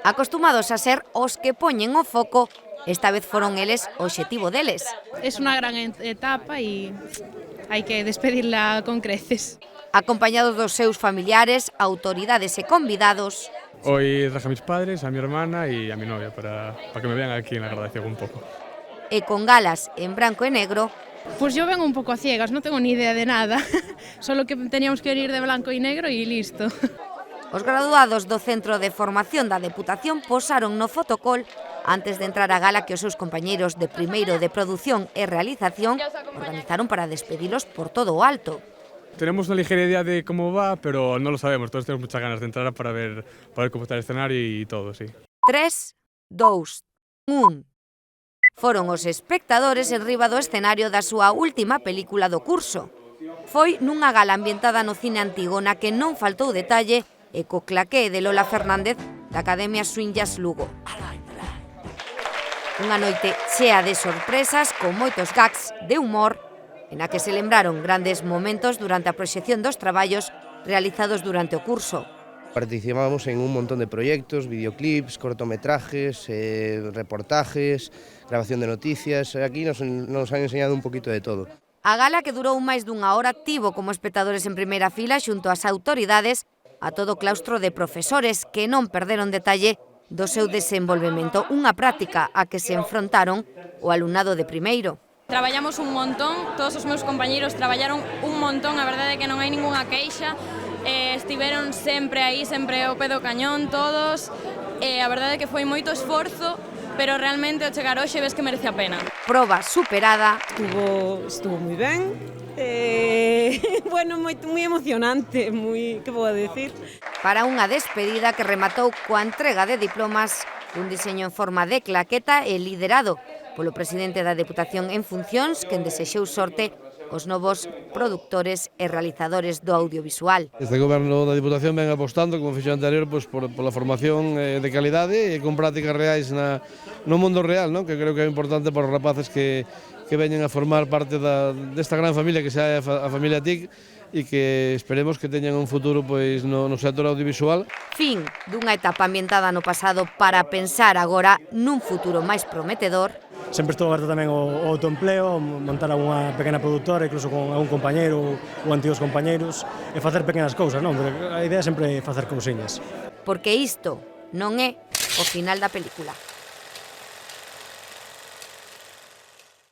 Acostumados a ser os que poñen o foco, esta vez foron eles o obxectivo deles. Es unha gran etapa e hai que despedirla con creces. Acompañados dos seus familiares, autoridades e convidados. Hoy traje a mis padres, a mi hermana y a mi novia para que me vean aquí en la graduación un poco. E con galas en branco e negro. Pues yo vengo un poco a ciegas, no tengo ni idea de nada. Solo que teníamos que venir de blanco y negro y listo. Os graduados do Centro de Formación da Deputación posaron no fotocol antes de entrar á gala que os seus compañeiros de primeiro de produción e realización organizaron para despedilos por todo o alto. Tenemos una ligera idea de cómo va, pero no lo sabemos. Todos tenemos muchas ganas de entrar para ver cómo está el escenario y todo, sí. 3, 2, 1. Foron os espectadores en riba do escenario da súa última película do curso. Foi nunha gala ambientada no cine antigo na que non faltou detalle e co claqué de Lola Fernández da Academia Swing Jazz Lugo. Unha noite chea de sorpresas con moitos gags de humor en a que se lembraron grandes momentos durante a proxección dos traballos realizados durante o curso. Participamos en un montón de proyectos, videoclips, cortometrajes, reportajes, grabación de noticias. Aquí nos han enseñado un poquito de todo. A gala, que durou máis dunha hora, tivo como espectadores en primeira fila xunto ás autoridades a todo o claustro de profesores que non perderon detalle do seu desenvolvemento, unha práctica a que se enfrontaron o alumnado de primeiro. Traballamos un montón, todos os meus compañeiros traballaron un montón, a verdade é que non hai ningunha queixa, estiveron sempre aí, sempre ao pé do cañón todos, a verdade é que foi moito esforzo, pero realmente ao chegar hoxe ves que merece a pena. Proba superada. Estuvo moi ben, bueno, moi emocionante, que vou a decir? Para unha despedida que rematou coa entrega de diplomas, un diseño en forma de claqueta e liderado polo presidente da Deputación en funcións, quen desexou sorte os novos produtores e realizadores do audiovisual. Este goberno da Diputación ven apostando, como fixo anterior, pola formación de calidade e con prácticas reais no mundo real, que creo que é importante para os rapaces que veñen a formar parte desta gran familia que xa é a familia TIC e que esperemos que teñan un futuro no sector audiovisual. Fin dunha etapa ambientada no pasado para pensar agora nun futuro máis prometedor. Sempre estou aberto tamén ao autoempleo, montar unha pequena produtora, incluso con algún compañeiro ou antigos compañeiros, e facer pequenas cousas, non? Porque a idea é sempre facer cousiñas. Porque isto non é o final da película.